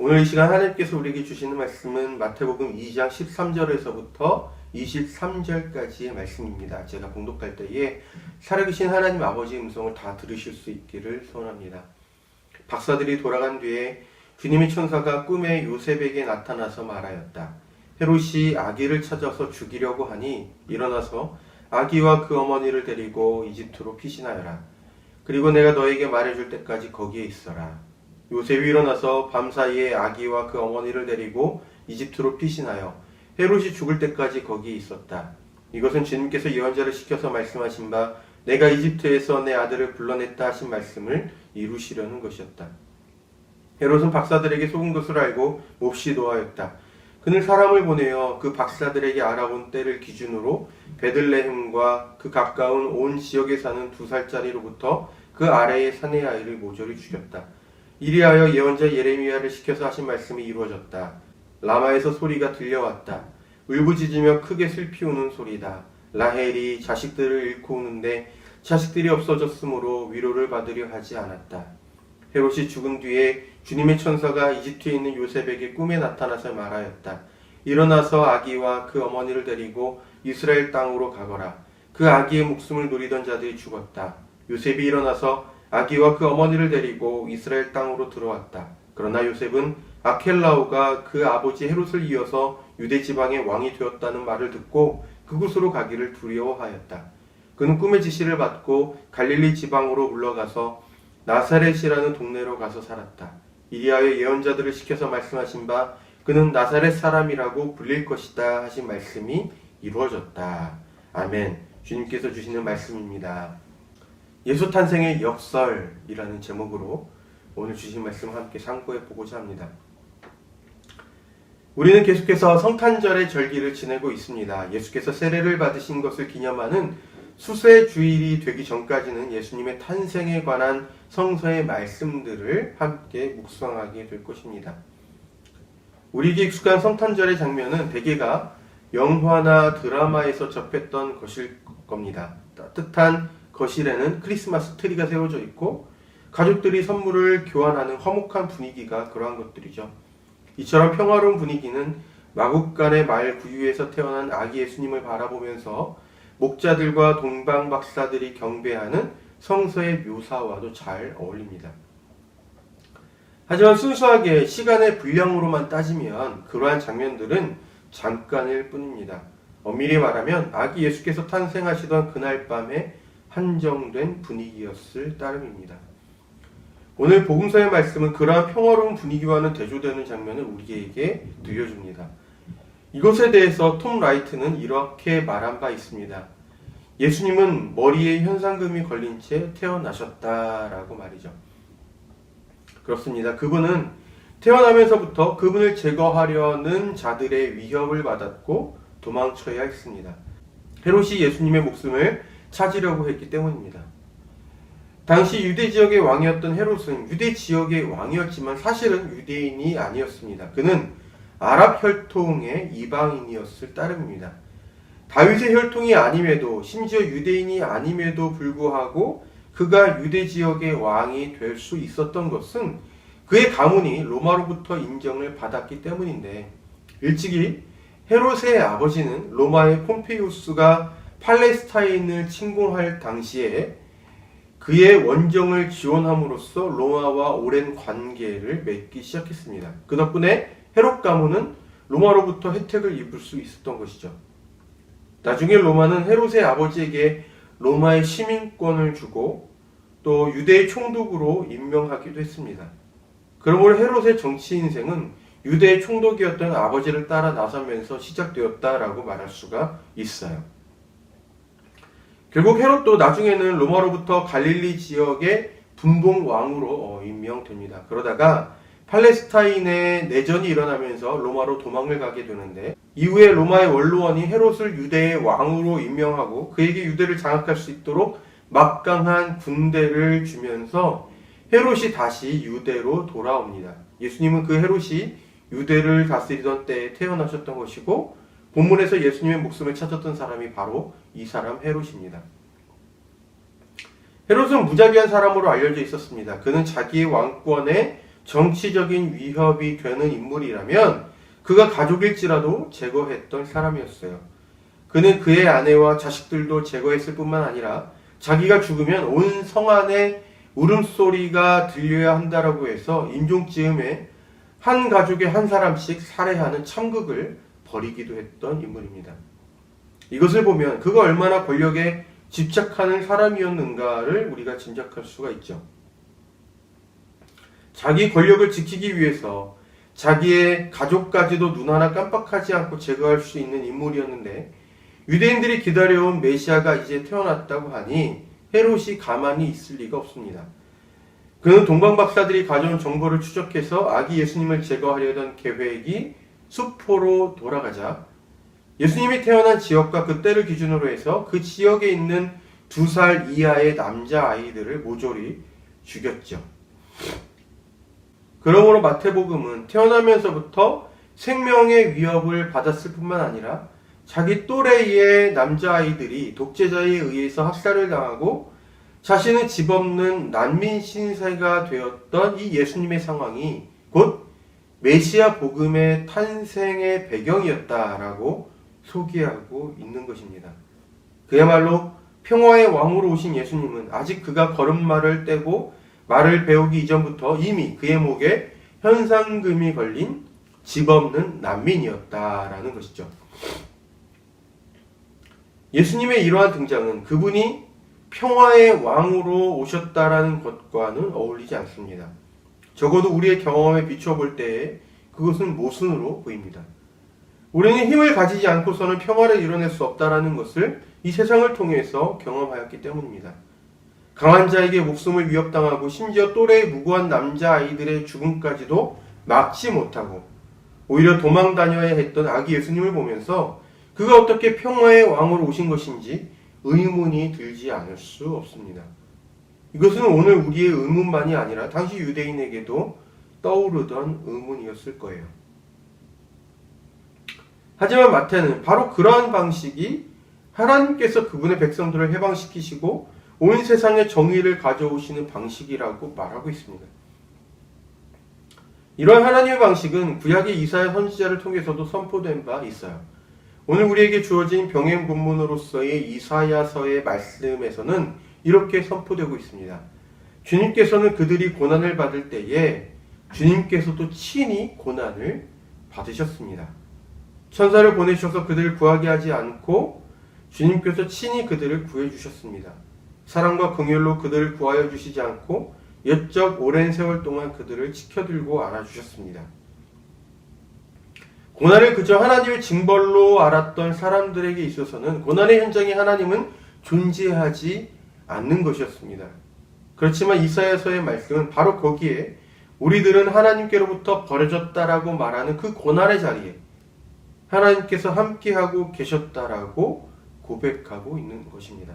오늘 이 시간 하나님께서 우리에게 주시는 말씀은 마태복음 2장 13절에서부터 23절까지의 말씀입니다. 제가 봉독할 때에 살아계신 하나님 아버지의 음성을 다 들으실 수 있기를 소원합니다. 박사들이 돌아간 뒤에 주님의 천사가 꿈에 요셉에게 나타나서 말하였다. 헤롯이 아기를 찾아서 죽이려고 하니 일어나서 아기와 그 어머니를 데리고 이집트로 피신하여라. 그리고 내가 너에게 말해줄 때까지 거기에 있어라. 요셉이 일어나서 밤사이에 아기와 그 어머니를 데리고 이집트로 피신하여 헤롯이 죽을 때까지 거기에 있었다. 이것은 주님께서 예언자를 시켜서 말씀하신 바 내가 이집트에서 내 아들을 불러냈다 하신 말씀을 이루시려는 것이었다. 헤롯은 박사들에게 속은 것을 알고 몹시 노하였다. 그는 사람을 보내어 그 박사들에게 알아본 때를 기준으로 베들레헴과 그 가까운 온 지역에 사는 2살짜리로부터 그 아래의 사내 아이를 모조리 죽였다. 이리하여 예언자 예레미야를 시켜서 하신 말씀이 이루어졌다. 라마에서 소리가 들려왔다. 울부짖으며 크게 슬피 우는 소리다. 라헬이 자식들을 잃고 우는데 자식들이 없어졌으므로 위로를 받으려 하지 않았다. 헤롯이 죽은 뒤에 주님의 천사가 이집트에 있는 요셉에게 꿈에 나타나서 말하였다. 일어나서 아기와 그 어머니를 데리고 이스라엘 땅으로 가거라. 그 아기의 목숨을 노리던 자들이 죽었다. 요셉이 일어나서 아기와 그 어머니를 데리고 이스라엘 땅으로 들어왔다. 그러나 요셉은 아켈라오가 그 아버지 헤롯을 이어서 유대 지방의 왕이 되었다는 말을 듣고 그곳으로 가기를 두려워하였다. 그는 꿈의 지시를 받고 갈릴리 지방으로 물러가서 나사렛이라는 동네로 가서 살았다. 이리하여 예언자들을 시켜서 말씀하신 바 그는 나사렛 사람이라고 불릴 것이다 하신 말씀이 이루어졌다. 아멘. 주님께서 주시는 말씀입니다. 예수 탄생의 역설이라는 제목으로 오늘 주신 말씀을 함께 상고해 보고자 합니다. 우리는 계속해서 성탄절의 절기를 지내고 있습니다. 예수께서 세례를 받으신 것을 기념하는 수세 주일이 되기 전까지는 예수님의 탄생에 관한 성서의 말씀들을 함께 묵상하게 될 것입니다. 우리에게 익숙한 성탄절의 장면은 대개가 영화나 드라마에서 접했던 것일 겁니다. 따뜻한 거실에는 크리스마스 트리가 세워져 있고 가족들이 선물을 교환하는 화목한 분위기가 그러한 것들이죠. 이처럼 평화로운 분위기는 마국간의 말 구유에서 태어난 아기 예수님을 바라보면서 목자들과 동방 박사들이 경배하는 성서의 묘사와도 잘 어울립니다. 하지만 순수하게 시간의 분량으로만 따지면 그러한 장면들은 잠깐일 뿐입니다. 엄밀히 말하면 아기 예수께서 탄생하시던 그날 밤에 한정된 분위기였을 따름입니다. 오늘 복음서의 말씀은 그러한 평화로운 분위기와는 대조되는 장면을 우리에게 들려줍니다. 이것에 대해서 톰 라이트는 이렇게 말한 바 있습니다. 예수님은 머리에 현상금이 걸린 채 태어나셨다라고 말이죠. 그렇습니다. 그분은 태어나면서부터 그분을 제거하려는 자들의 위협을 받았고 도망쳐야 했습니다. 헤롯이 예수님의 목숨을 찾으려고 했기 때문입니다. 당시 유대 지역의 왕이었던 헤롯은 유대 지역의 왕이었지만 사실은 유대인이 아니었습니다. 그는 아랍 혈통의 이방인이었을 따름입니다. 다윗의 혈통이 아님에도 심지어 유대인이 아님에도 불구하고 그가 유대 지역의 왕이 될 수 있었던 것은 그의 가문이 로마로부터 인정을 받았기 때문인데 일찍이 헤롯의 아버지는 로마의 폼페이우스가 팔레스타인을 침공할 당시에 그의 원정을 지원함으로써 로마와 오랜 관계를 맺기 시작했습니다. 그 덕분에 헤롯 가문은 로마로부터 혜택을 입을 수 있었던 것이죠. 나중에 로마는 헤롯의 아버지에게 로마의 시민권을 주고 또 유대의 총독으로 임명하기도 했습니다. 그러므로 헤롯의 정치 인생은 유대의 총독이었던 아버지를 따라 나서면서 시작되었다라고 말할 수가 있어요. 결국 헤롯도 나중에는 로마로부터 갈릴리 지역의 분봉왕으로 임명됩니다. 그러다가 팔레스타인의 내전이 일어나면서 로마로 도망을 가게 되는데 이후에 로마의 원로원이 헤롯을 유대의 왕으로 임명하고 그에게 유대를 장악할 수 있도록 막강한 군대를 주면서 헤롯이 다시 유대로 돌아옵니다. 예수님은 그 헤롯이 유대를 다스리던 때에 태어나셨던 것이고 본문에서 예수님의 목숨을 찾았던 사람이 바로 이 사람 헤롯입니다. 헤롯은 무자비한 사람으로 알려져 있었습니다. 그는 자기의 왕권에 정치적인 위협이 되는 인물이라면 그가 가족일지라도 제거했던 사람이었어요. 그는 그의 아내와 자식들도 제거했을 뿐만 아니라 자기가 죽으면 온 성안에 울음소리가 들려야 한다라고 해서 임종쯤에 한 가족에 한 사람씩 살해하는 참극을 벌이기도 했던 인물입니다. 이것을 보면 그가 얼마나 권력에 집착하는 사람이었는가를 우리가 짐작할 수가 있죠. 자기 권력을 지키기 위해서 자기의 가족까지도 눈 하나 깜빡하지 않고 제거할 수 있는 인물이었는데 유대인들이 기다려온 메시아가 이제 태어났다고 하니 헤롯이 가만히 있을 리가 없습니다. 그는 동방박사들이 가져온 정보를 추적해서 아기 예수님을 제거하려던 계획이 수포로 돌아가자 예수님이 태어난 지역과 그 때를 기준으로 해서 그 지역에 있는 2살 이하의 남자아이들을 모조리 죽였죠. 그러므로 마태복음은 태어나면서부터 생명의 위협을 받았을 뿐만 아니라 자기 또래의 남자아이들이 독재자에 의해서 학살을 당하고 자신은 집 없는 난민 신세가 되었던 이 예수님의 상황이 곧 메시아 복음의 탄생의 배경이었다라고 소개하고 있는 것입니다. 그야말로 평화의 왕으로 오신 예수님은 아직 그가 걸음마를 떼고 말을 배우기 이전부터 이미 그의 목에 현상금이 걸린 집 없는 난민이었다라는 것이죠. 예수님의 이러한 등장은 그분이 평화의 왕으로 오셨다라는 것과는 어울리지 않습니다. 적어도 우리의 경험에 비춰볼 때에 그것은 모순으로 보입니다. 우리는 힘을 가지지 않고서는 평화를 이뤄낼 수 없다라는 것을 이 세상을 통해서 경험하였기 때문입니다. 강한 자에게 목숨을 위협당하고 심지어 또래의 무고한 남자아이들의 죽음까지도 막지 못하고 오히려 도망다녀야 했던 아기 예수님을 보면서 그가 어떻게 평화의 왕으로 오신 것인지 의문이 들지 않을 수 없습니다. 이것은 오늘 우리의 의문만이 아니라 당시 유대인에게도 떠오르던 의문이었을 거예요. 하지만 마태는 바로 그러한 방식이 하나님께서 그분의 백성들을 해방시키시고 온 세상에 정의를 가져오시는 방식이라고 말하고 있습니다. 이러한 하나님의 방식은 구약의 이사야 선지자를 통해서도 선포된 바 있어요. 오늘 우리에게 주어진 병행 본문으로서의 이사야서의 말씀에서는 이렇게 선포되고 있습니다. 주님께서는 그들이 고난을 받을 때에 주님께서도 친히 고난을 받으셨습니다. 천사를 보내셔서 그들을 구하게 하지 않고 주님께서 친히 그들을 구해주셨습니다. 사랑과 긍휼로 그들을 구하여 주시지 않고 옛적 오랜 세월 동안 그들을 지켜들고 안아주셨습니다. 고난을 그저 하나님의 징벌로 알았던 사람들에게 있어서는 고난의 현장에 하나님은 존재하지 않는 것이었습니다. 그렇지만 이사야서의 말씀은 바로 거기에 우리들은 하나님께로부터 버려졌다라고 말하는 그 고난의 자리에 하나님께서 함께하고 계셨다라고 고백하고 있는 것입니다.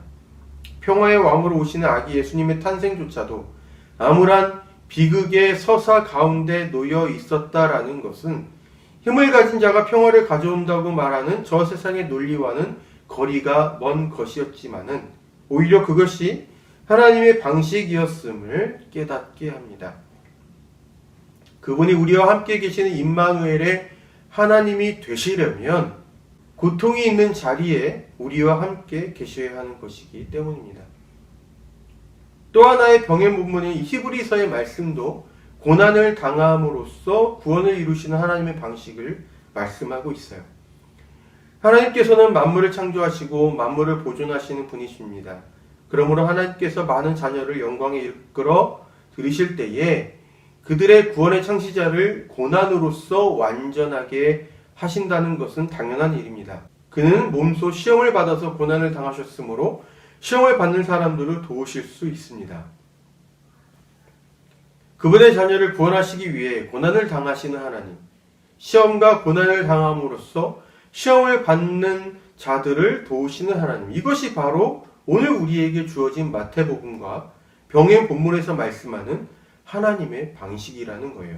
평화의 왕으로 오시는 아기 예수님의 탄생조차도 암울한 비극의 서사 가운데 놓여 있었다라는 것은 힘을 가진 자가 평화를 가져온다고 말하는 저 세상의 논리와는 거리가 먼 것이었지만은 오히려 그것이 하나님의 방식이었음을 깨닫게 합니다. 그분이 우리와 함께 계시는 임마누엘의 하나님이 되시려면 고통이 있는 자리에 우리와 함께 계셔야 하는 것이기 때문입니다. 또 하나의 병행 본문인 히브리서의 말씀도 고난을 당함으로써 구원을 이루시는 하나님의 방식을 말씀하고 있어요. 하나님께서는 만물을 창조하시고 만물을 보존하시는 분이십니다. 그러므로 하나님께서 많은 자녀를 영광에 이끌어 들이실 때에 그들의 구원의 창시자를 고난으로써 완전하게 하신다는 것은 당연한 일입니다. 그는 몸소 시험을 받아서 고난을 당하셨으므로 시험을 받는 사람들을 도우실 수 있습니다. 그분의 자녀를 구원하시기 위해 고난을 당하시는 하나님, 시험과 고난을 당함으로써 시험을 받는 자들을 도우시는 하나님, 이것이 바로 오늘 우리에게 주어진 마태복음과 병행 본문에서 말씀하는 하나님의 방식이라는 거예요.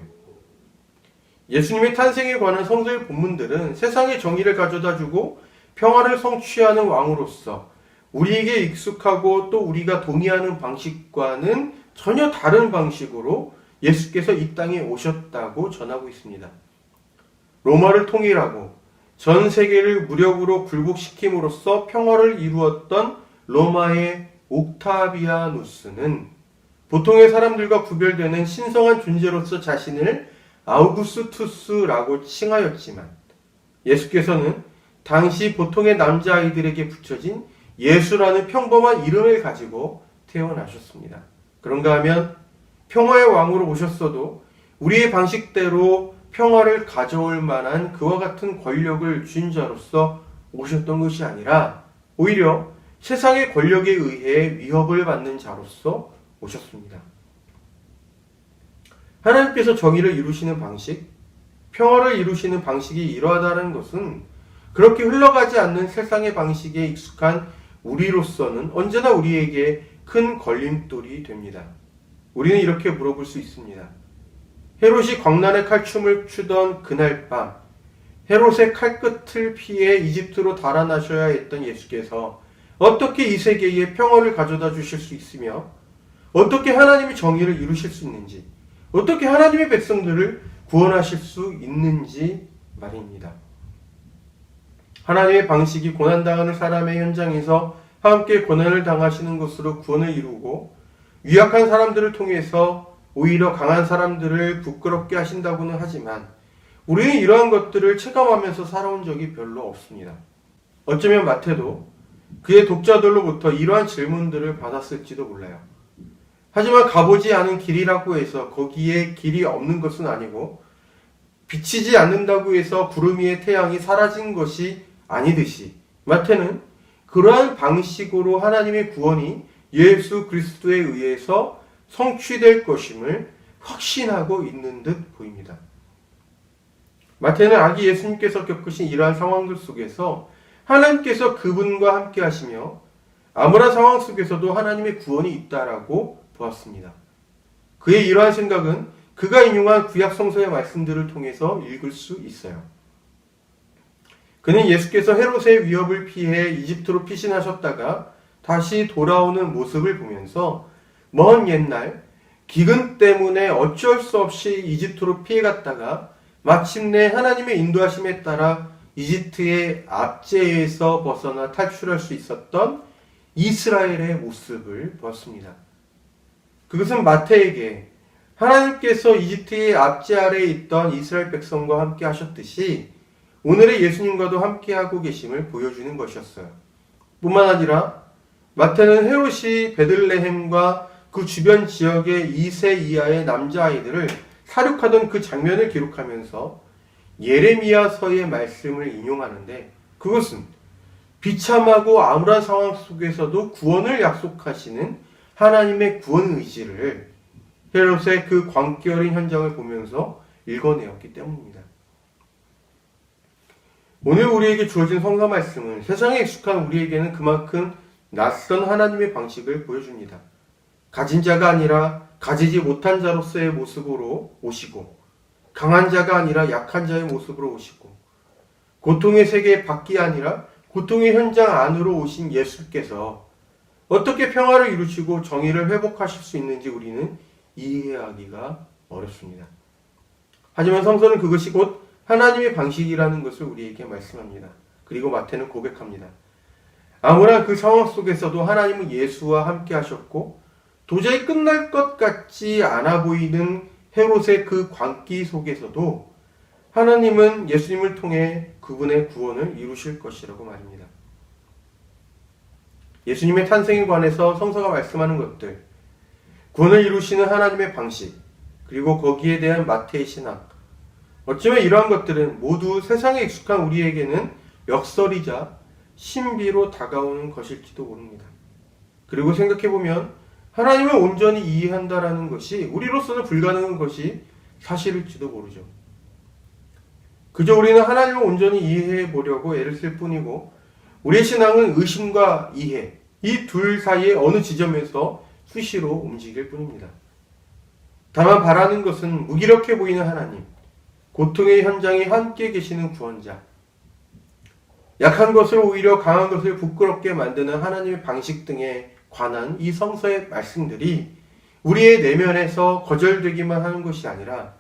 예수님의 탄생에 관한 성서의 본문들은 세상의 정의를 가져다주고 평화를 성취하는 왕으로서 우리에게 익숙하고 또 우리가 동의하는 방식과는 전혀 다른 방식으로 예수께서 이 땅에 오셨다고 전하고 있습니다. 로마를 통일하고 전 세계를 무력으로 굴복시킴으로써 평화를 이루었던 로마의 옥타비아누스는 보통의 사람들과 구별되는 신성한 존재로서 자신을 아우구스투스라고 칭하였지만 예수께서는 당시 보통의 남자아이들에게 붙여진 예수라는 평범한 이름을 가지고 태어나셨습니다. 그런가 하면 평화의 왕으로 오셨어도 우리의 방식대로 평화를 가져올 만한 그와 같은 권력을 쥔 자로서 오셨던 것이 아니라 오히려 세상의 권력에 의해 위협을 받는 자로서 오셨습니다. 하나님께서 정의를 이루시는 방식, 평화를 이루시는 방식이 이러하다는 것은 그렇게 흘러가지 않는 세상의 방식에 익숙한 우리로서는 언제나 우리에게 큰 걸림돌이 됩니다. 우리는 이렇게 물어볼 수 있습니다. 헤롯이 광란의 칼춤을 추던 그날 밤, 헤롯의 칼끝을 피해 이집트로 달아나셔야 했던 예수께서 어떻게 이 세계에 평화를 가져다 주실 수 있으며 어떻게 하나님의 정의를 이루실 수 있는지, 어떻게 하나님의 백성들을 구원하실 수 있는지 말입니다. 하나님의 방식이 고난당하는 사람의 현장에서 함께 고난을 당하시는 것으로 구원을 이루고 유약한 사람들을 통해서 오히려 강한 사람들을 부끄럽게 하신다고는 하지만 우리는 이러한 것들을 체감하면서 살아온 적이 별로 없습니다. 어쩌면 마태도 그의 독자들로부터 이러한 질문들을 받았을지도 몰라요. 하지만 가보지 않은 길이라고 해서 거기에 길이 없는 것은 아니고 비치지 않는다고 해서 구름 위의 태양이 사라진 것이 아니듯이 마태는 그러한 방식으로 하나님의 구원이 예수 그리스도에 의해서 성취될 것임을 확신하고 있는 듯 보입니다. 마태는 아기 예수님께서 겪으신 이러한 상황들 속에서 하나님께서 그분과 함께 하시며 암울한 상황 속에서도 하나님의 구원이 있다라고 보았습니다. 그의 이러한 생각은 그가 인용한 구약 성서의 말씀들을 통해서 읽을 수 있어요. 그는 예수께서 헤롯의 위협을 피해 이집트로 피신하셨다가 다시 돌아오는 모습을 보면서 먼 옛날 기근 때문에 어쩔 수 없이 이집트로 피해갔다가 마침내 하나님의 인도하심에 따라 이집트의 압제에서 벗어나 탈출할 수 있었던 이스라엘의 모습을 보았습니다. 그것은 마태에게 하나님께서 이집트의 압제 아래에 있던 이스라엘 백성과 함께 하셨듯이 오늘의 예수님과도 함께하고 계심을 보여주는 것이었어요. 뿐만 아니라 마태는 헤롯이 베들레헴과 그 주변 지역의 2세 이하의 남자아이들을 사륙하던 그 장면을 기록하면서 예레미야서의 말씀을 인용하는데 그것은 비참하고 암울한 상황 속에서도 구원을 약속하시는 하나님의 구원 의지를 헤롯의 그 광기 어린 현장을 보면서 읽어내었기 때문입니다. 오늘 우리에게 주어진 성서 말씀은 세상에 익숙한 우리에게는 그만큼 낯선 하나님의 방식을 보여줍니다. 가진 자가 아니라 가지지 못한 자로서의 모습으로 오시고 강한 자가 아니라 약한 자의 모습으로 오시고 고통의 세계 밖이 아니라 고통의 현장 안으로 오신 예수께서 어떻게 평화를 이루시고 정의를 회복하실 수 있는지 우리는 이해하기가 어렵습니다. 하지만 성서는 그것이 곧 하나님의 방식이라는 것을 우리에게 말씀합니다. 그리고 마태는 고백합니다. 암울한 그 상황 속에서도 하나님은 예수와 함께 하셨고 도저히 끝날 것 같지 않아 보이는 헤롯의 그 광기 속에서도 하나님은 예수님을 통해 그분의 구원을 이루실 것이라고 말입니다. 예수님의 탄생에 관해서 성서가 말씀하는 것들, 구원을 이루시는 하나님의 방식, 그리고 거기에 대한 마태의 신앙, 어쩌면 이러한 것들은 모두 세상에 익숙한 우리에게는 역설이자 신비로 다가오는 것일지도 모릅니다. 그리고 생각해보면 하나님을 온전히 이해한다라는 것이 우리로서는 불가능한 것이 사실일지도 모르죠. 그저 우리는 하나님을 온전히 이해해 보려고 애를 쓸 뿐이고 우리의 신앙은 의심과 이해, 이 둘 사이의 어느 지점에서 수시로 움직일 뿐입니다. 다만 바라는 것은 무기력해 보이는 하나님, 고통의 현장에 함께 계시는 구원자, 약한 것을 오히려 강한 것을 부끄럽게 만드는 하나님의 방식 등에 관한 이 성서의 말씀들이 우리의 내면에서 거절되기만 하는 것이 아니라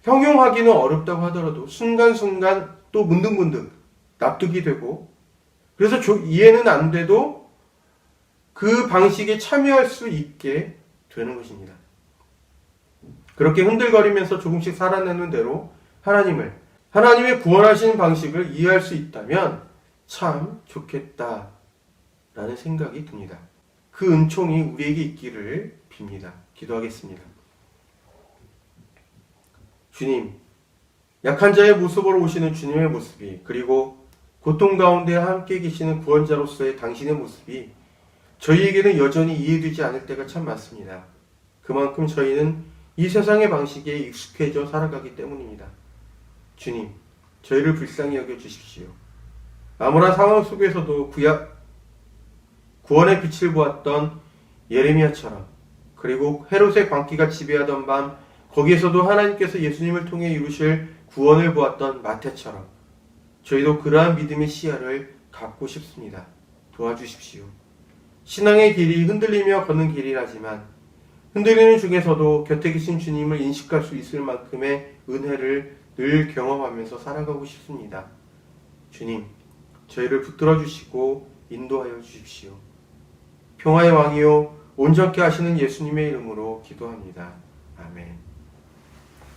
형용하기는 어렵다고 하더라도 순간순간 또 문득문득 납득이 되고, 그래서 이해는 안 돼도 그 방식에 참여할 수 있게 되는 것입니다. 그렇게 흔들거리면서 조금씩 살아내는 대로 하나님의 구원하시는 방식을 이해할 수 있다면 참 좋겠다라는 생각이 듭니다. 그 은총이 우리에게 있기를 빕니다. 기도하겠습니다. 주님, 약한 자의 모습으로 오시는 주님의 모습이, 그리고 고통 가운데 함께 계시는 구원자로서의 당신의 모습이 저희에게는 여전히 이해되지 않을 때가 참 많습니다. 그만큼 저희는 이 세상의 방식에 익숙해져 살아가기 때문입니다. 주님, 저희를 불쌍히 여겨주십시오. 암울한 상황 속에서도 구원의 빛을 보았던 예레미야처럼, 그리고 헤롯의 광기가 지배하던 밤 거기에서도 하나님께서 예수님을 통해 이루실 구원을 보았던 마태처럼 저희도 그러한 믿음의 시야를 갖고 싶습니다. 도와주십시오. 신앙의 길이 흔들리며 걷는 길이라지만 흔들리는 중에서도 곁에 계신 주님을 인식할 수 있을 만큼의 은혜를 늘 경험하면서 살아가고 싶습니다. 주님, 저희를 붙들어 주시고 인도하여 주십시오. 평화의 왕이요 온전케 하시는 예수님의 이름으로 기도합니다. 아멘.